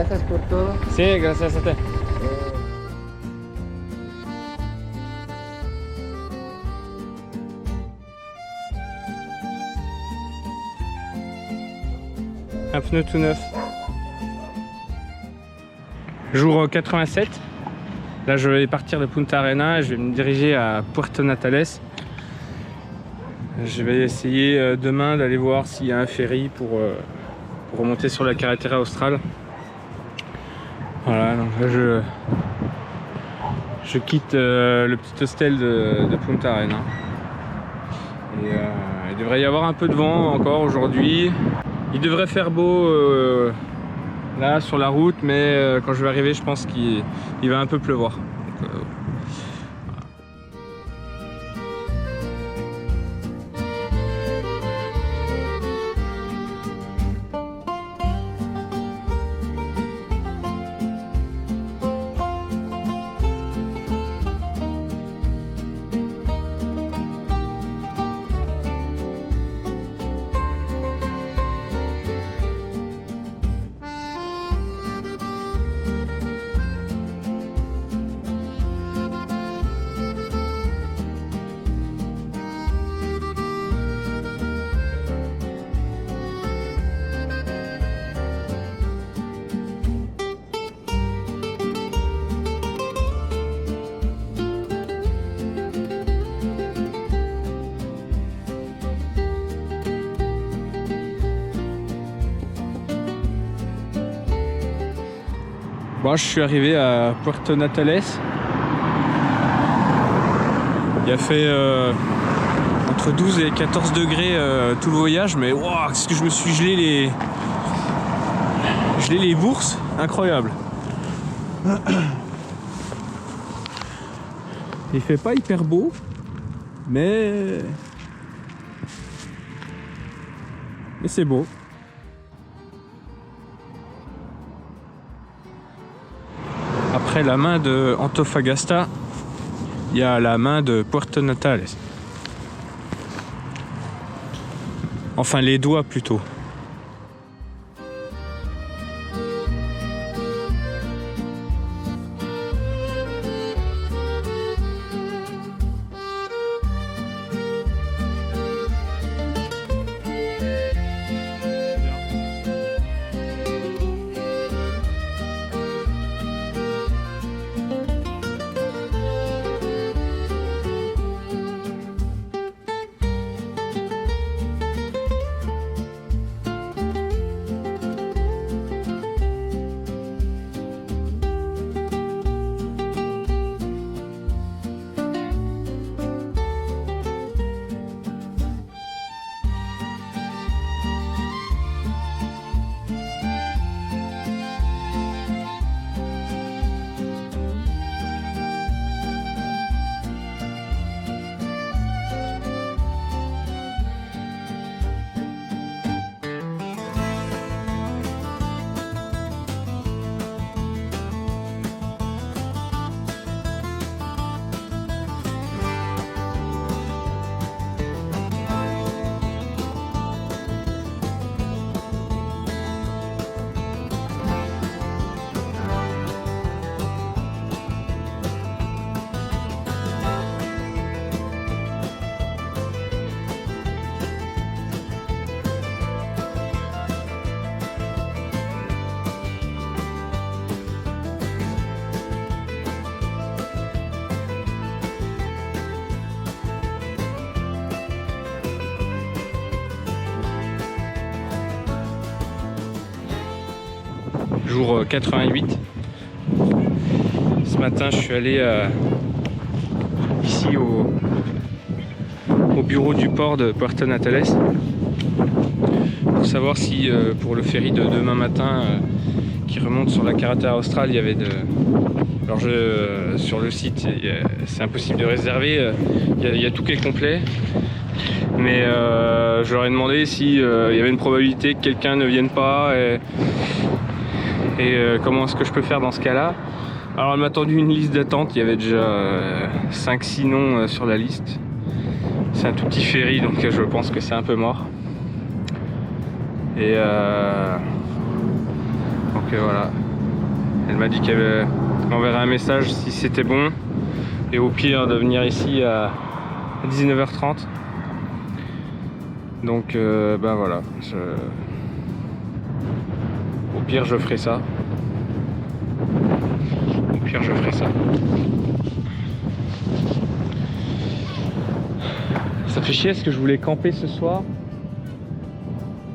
Gracias por todo. Sí, gracias a ti. Un pneu tout neuf. Jour 87. Là, je vais partir de Punta Arenas et je vais me diriger à Puerto Natales. Je vais essayer demain d'aller voir s'il y a un ferry pour remonter sur la Carretera Austral. Voilà, donc là je quitte le petit hostel de Punta Arenas. Et il devrait y avoir un peu de vent encore aujourd'hui. Il devrait faire beau là sur la route, mais quand je vais arriver, je pense qu'il va un peu pleuvoir. Donc, bon, je suis arrivé à Puerto Natales. Il a fait entre 12 et 14 degrés tout le voyage, mais wow, qu'est-ce que je me suis gelé les bourses, incroyable. Il fait pas hyper beau, mais c'est beau. Après la main de Antofagasta, il y a la main de Puerto Natales. Enfin les doigts plutôt. Jour 88. Ce matin, je suis allé ici au bureau du port de Puerto Natales pour savoir si pour le ferry de demain matin qui remonte sur la Carretera Austral, il y avait de... Alors sur le site, c'est impossible de réserver, il y a tout qui est complet. Mais je leur ai demandé s'il y avait une probabilité que quelqu'un ne vienne pas et comment est-ce que je peux faire dans ce cas-là. Alors elle m'a tendu une liste d'attente, il y avait déjà 5-6 noms sur la liste. C'est un tout petit ferry, donc je pense que c'est un peu mort. Et donc voilà, Elle m'a dit qu'elle m'enverrait un message si c'était bon. Et au pire de venir ici à 19h30. Donc ben voilà. Au pire je ferai ça. Au pire je ferai ça. Ça fait chier parce que je voulais camper ce soir.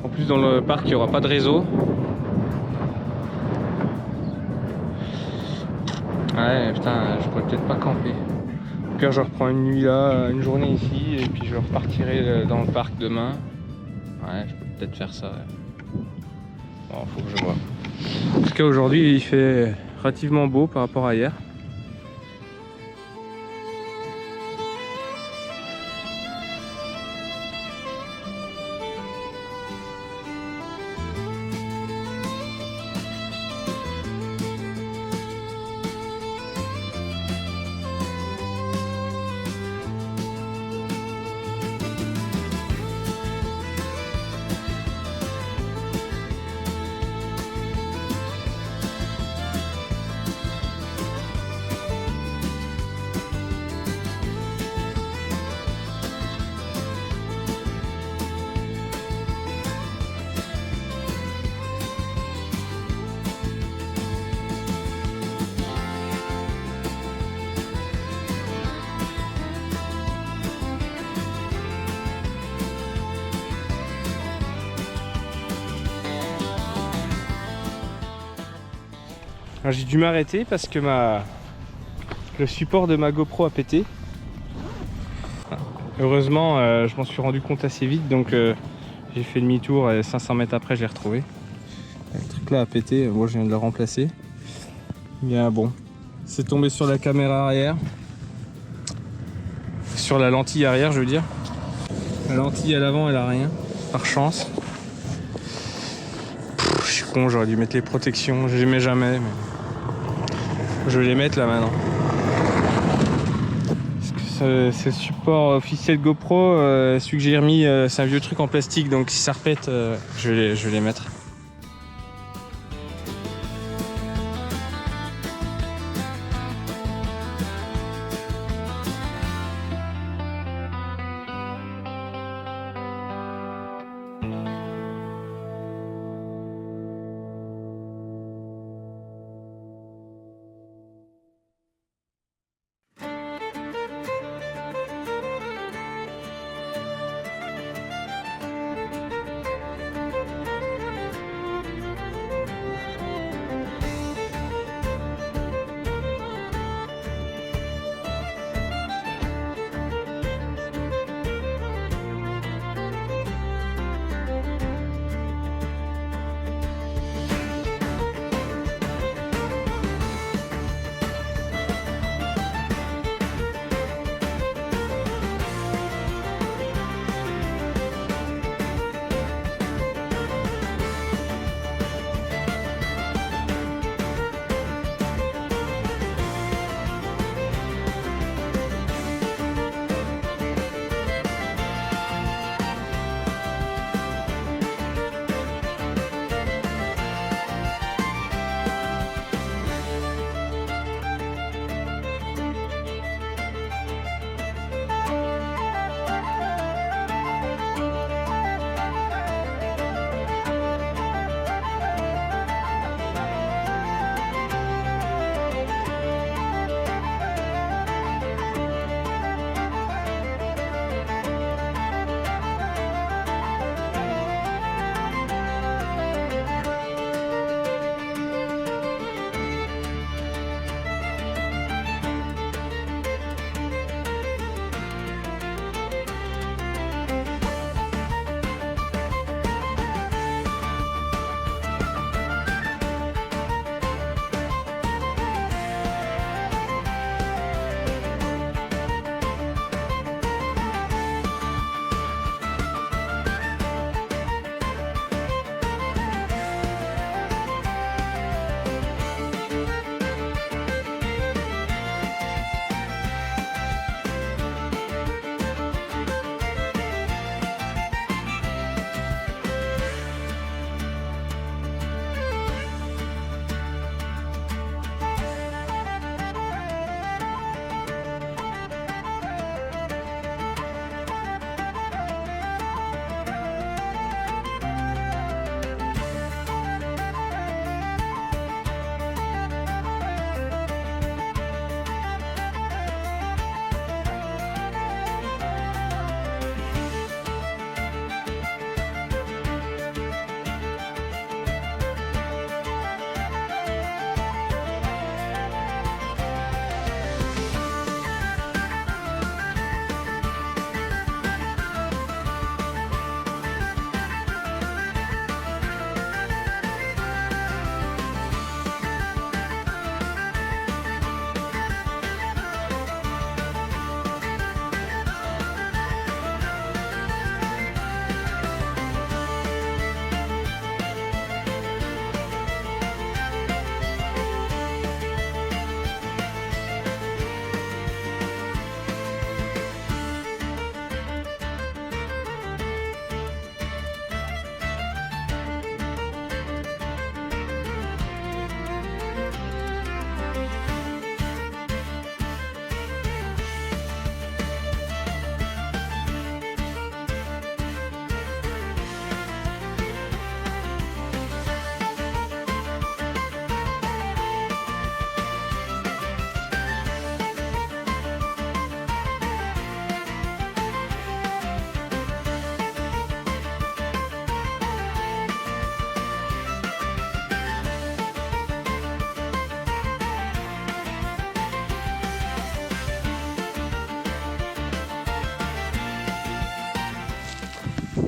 En plus dans le parc il n'y aura pas de réseau. Ouais putain, je pourrais peut-être pas camper. Au pire je reprends une nuit là, une journée ici et puis je repartirai dans le parc demain. Ouais, je peux peut-être faire ça. Ouais. Bon, faut que je vois. En tout cas aujourd'hui il fait relativement beau par rapport à hier. J'ai dû m'arrêter parce que le support de ma GoPro a pété. Heureusement, je m'en suis rendu compte assez vite, donc j'ai fait demi-tour et 500 mètres après, j'ai retrouvé. Le truc là a pété, moi je viens de le remplacer. Bien bon, c'est tombé sur la caméra arrière, sur la lentille arrière, je veux dire. La lentille à l'avant, elle a rien, par chance. Je suis con, j'aurais dû mettre les protections, je les mets jamais. Mais... je vais les mettre là maintenant. C'est le support officiel GoPro, celui que j'ai remis, c'est un vieux truc en plastique, donc si ça repète, je vais les mettre.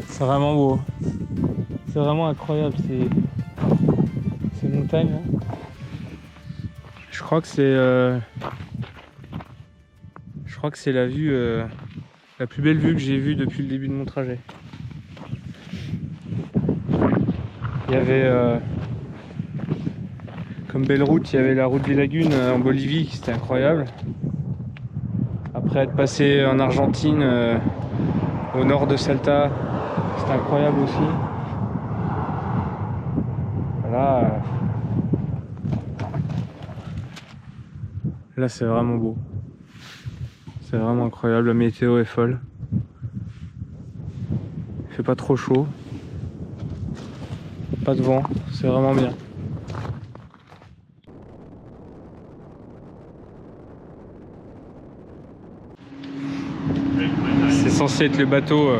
C'est vraiment beau. C'est vraiment incroyable ces montagnes là. Je crois que c'est la vue, la plus belle vue que j'ai vue depuis le début de mon trajet. Il y avait comme belle route, il y avait la route des lagunes en Bolivie qui était incroyable. Après être passé en Argentine, au nord de Salta, c'était incroyable aussi. Là c'est vraiment beau. C'est vraiment incroyable, la météo est folle. Il fait pas trop chaud. Pas de vent, c'est vraiment bien. C'est censé être le bateau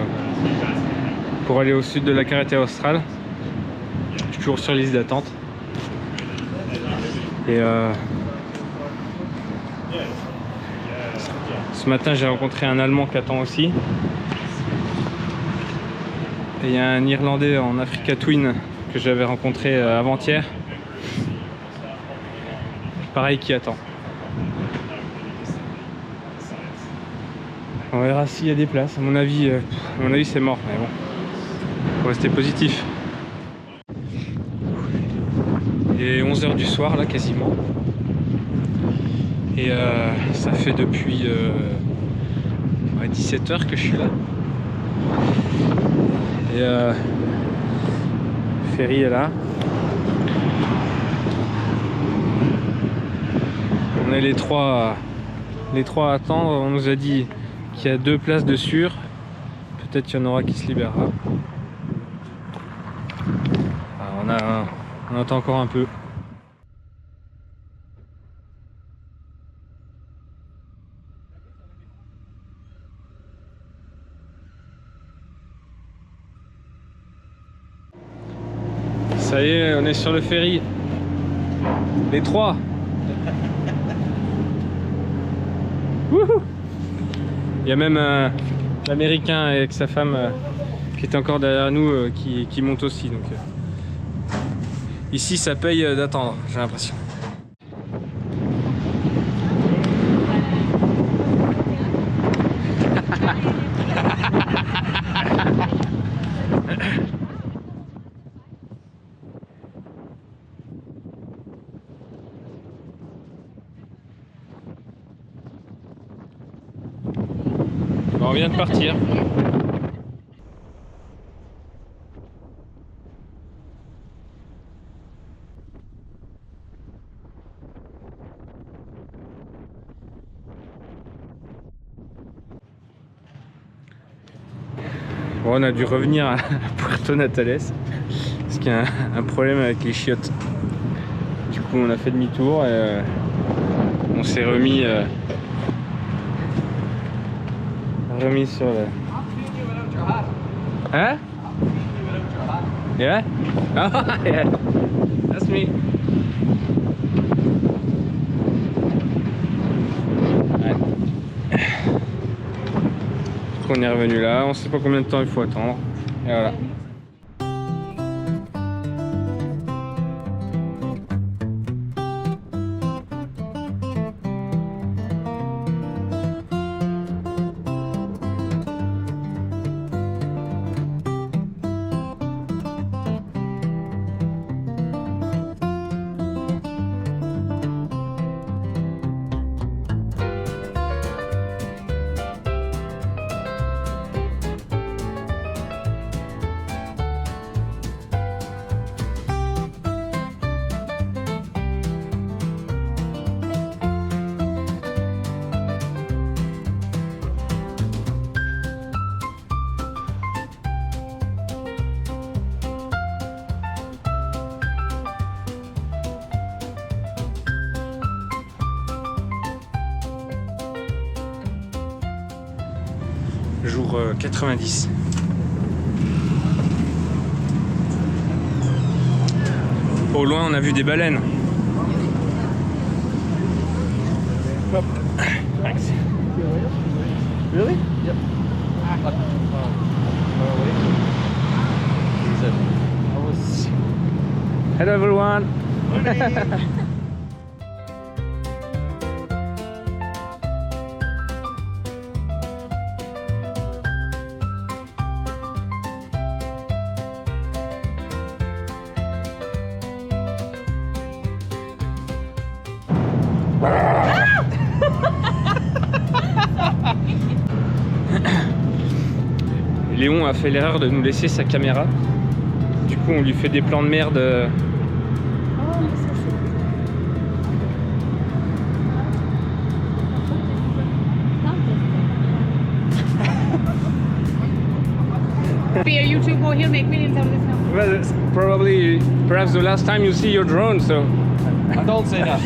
pour aller au sud de la Carretera Austral. Je suis toujours sur liste d'attente. Et ce matin j'ai rencontré un Allemand qui attend aussi. Et il y a un Irlandais en Africa Twin que j'avais rencontré avant-hier. Pareil, qui attend. On verra s'il y a des places. À mon avis c'est mort, mais bon, faut rester positif. Il est 11 h du soir là quasiment. Et ça fait depuis 17 h que je suis là. Et le ferry est là. On est les trois à attendre. On nous a dit qu'il y a 2 places de sûr. Peut-être qu'il y en aura qui se libérera. Alors on attend encore un peu. Ça y est, on est sur le ferry. Les 3. Wouhou. Il y a même l'Américain avec sa femme qui est encore derrière nous qui monte aussi. Donc, ici ça paye d'attendre, j'ai l'impression. On vient de partir. Bon, on a dû revenir à Puerto Natales parce qu'il y a un problème avec les chiottes. Du coup on a fait demi-tour et on s'est remis sur le... Hein? Yeah? Oh, yeah. That's me. Ouais. On est revenu là, on sait pas combien de temps il faut attendre. Et voilà. Jour 90. Au loin, on a vu des baleines. Hop. Thanks. Really? Yep. was it? I was. Hello everyone. Léon a fait l'erreur de nous laisser sa caméra. Du coup, on lui fait des plans de merde. Be a YouTuber, he'll make millions out of this now. Well, it's probably, perhaps the last time you see your drone, so. I don't say that.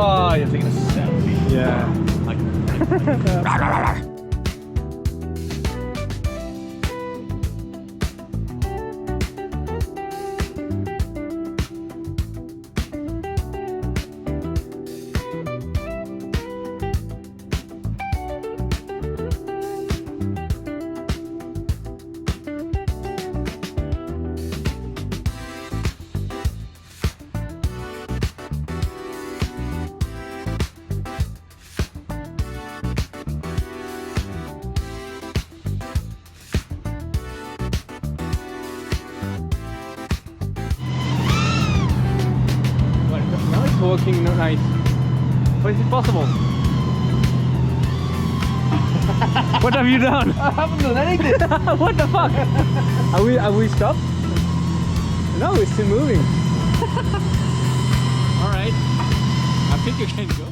Oh, you're taking a selfie. Yeah. Now it's walking nice. How is it possible? What have you done? I haven't done anything. What the fuck? Have we stopped? No, it's still moving. Alright. I think you can go.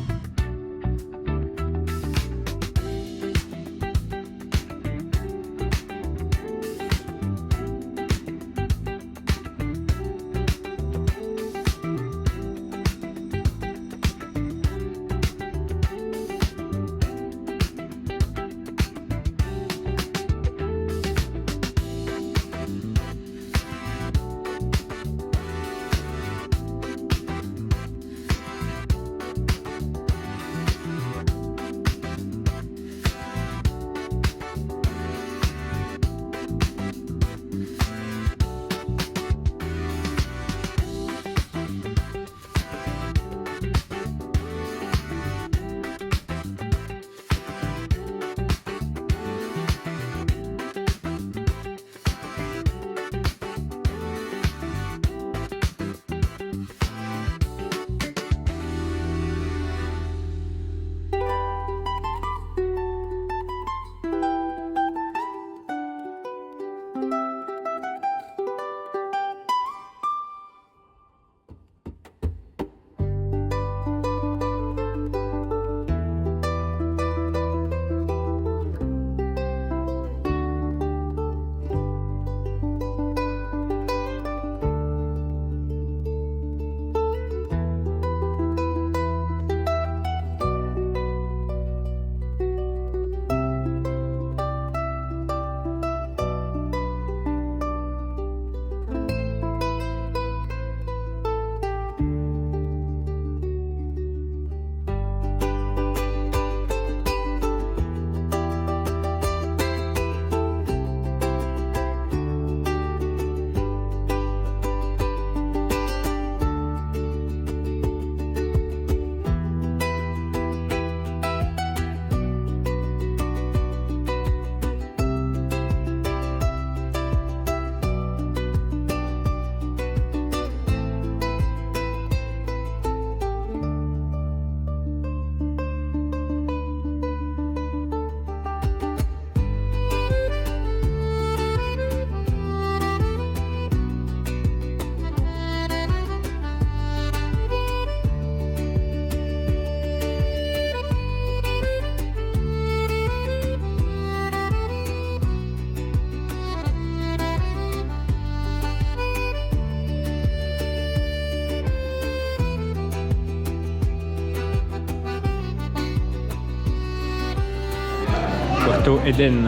Château Eden.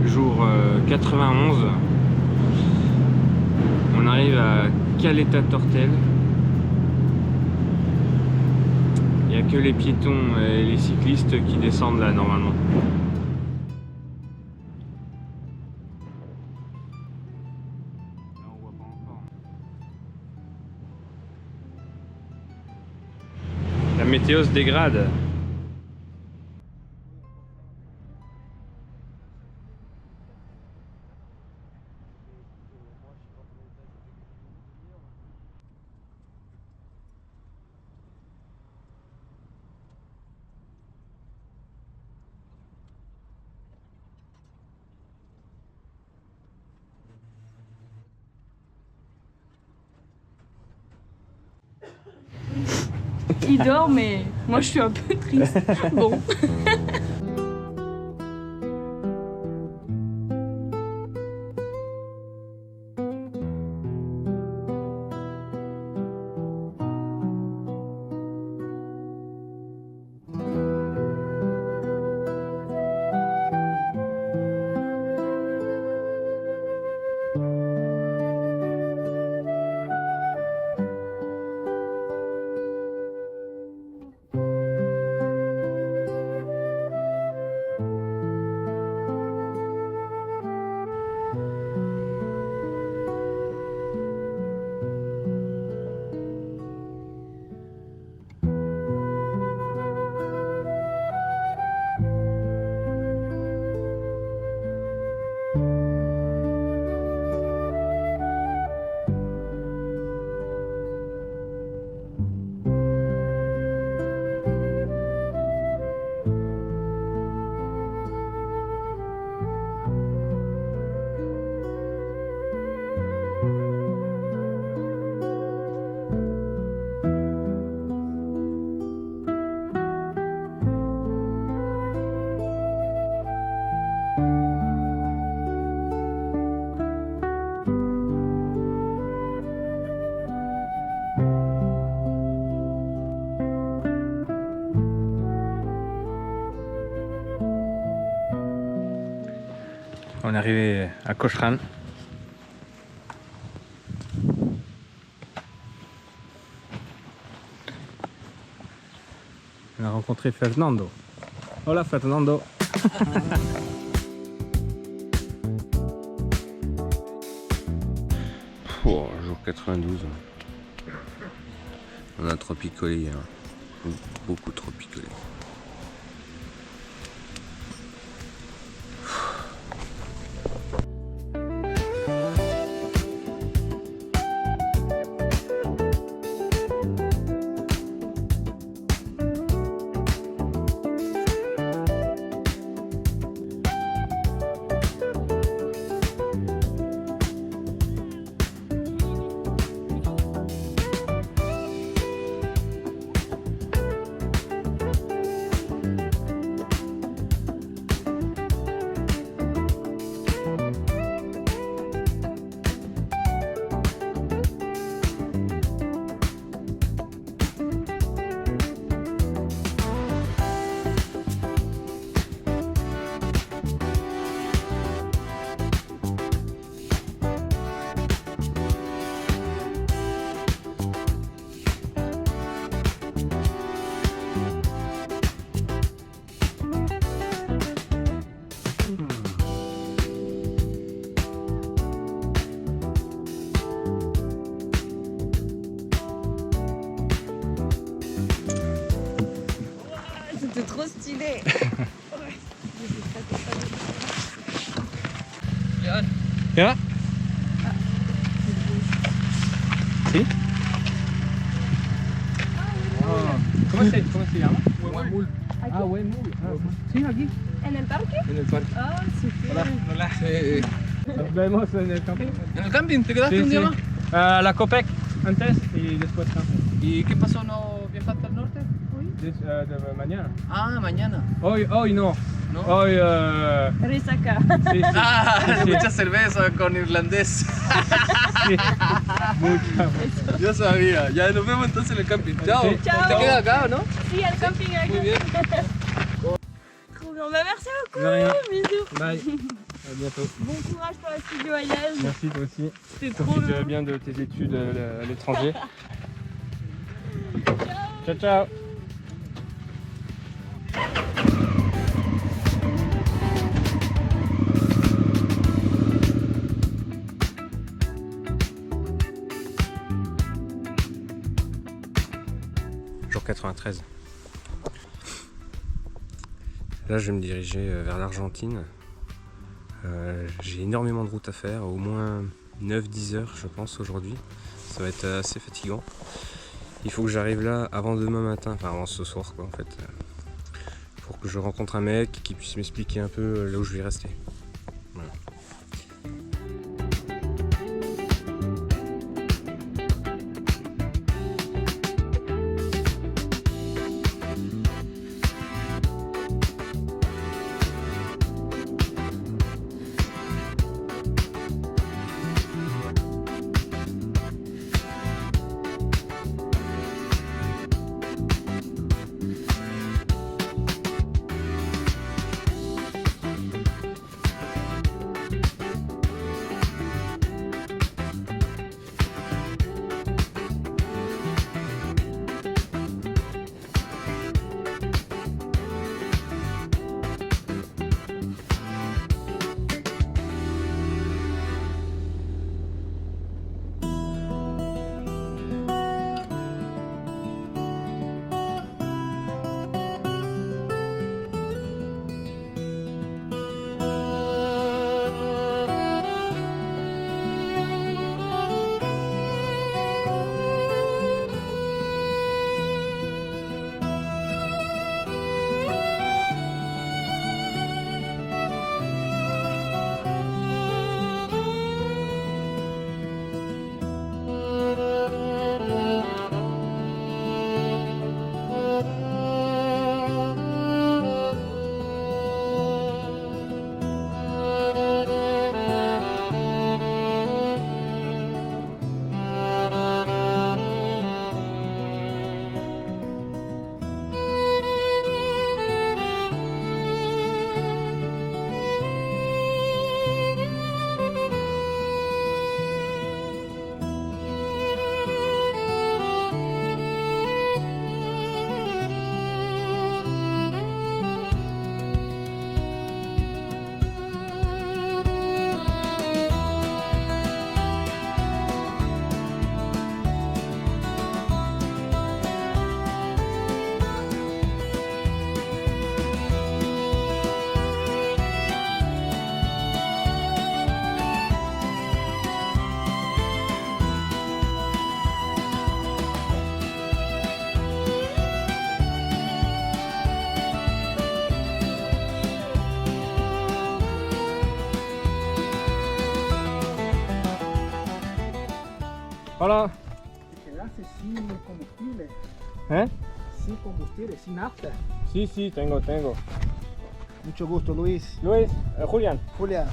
Jour 91, on arrive à Caleta Tortel. Il n'y a que les piétons et les cyclistes qui descendent là normalement. Là, on voit pas encore. La météo se dégrade. Il dort, mais moi je suis un peu triste. Bon. arrivé à Cochran. On a rencontré Fernando. Hola Fernando. Oh, jour 92. On a trop picolé hier. Beaucoup trop picolé. C'était trop stylé. Ja? Si? ¿Cómo se llama? Ah, buen mul. Sí, aquí. ¿En el parque? En el parque. Ah, super. Hola. Nos vemos en el camping. ¿En el camping? ¿Te quedaste Sí, un día sí. más? La Copec antes y después camping. ¿Y qué pasó? ¿No viajaste al norte? De mañana. Ah, mañana. Hoy no. ¿No? Hoy Resaca. sí, sí. Ah, Sí. mucha cerveza con irlandés. Sí. Mucha. Yo sabía. Ya nos vemos entonces en el camping. Chao. Sí. Ciao. ¿Te quedas acá o no? Si, al camping avec Muy bien. Trop bien. Bah, merci beaucoup. De rien. Bisous. Bye. À bientôt. Bon courage pour la suite du voyage. Merci toi aussi. C'était trop Profite bien. bien de tes études à l'étranger. Ciao ciao. Jour 93. Là, je vais me diriger vers l'Argentine. J'ai énormément de route à faire, au moins 9-10 heures, je pense, aujourd'hui. Ça va être assez fatigant. Il faut que j'arrive là avant demain matin, enfin avant ce soir, quoi, en fait, pour que je rencontre un mec qui puisse m'expliquer un peu là où je vais rester. Voilà. Hola. Te quedaste sin combustible. ¿Eh? Sin combustible, sin nafta. Sí, tengo. Mucho gusto, Luis. Luis, Julián. Julia.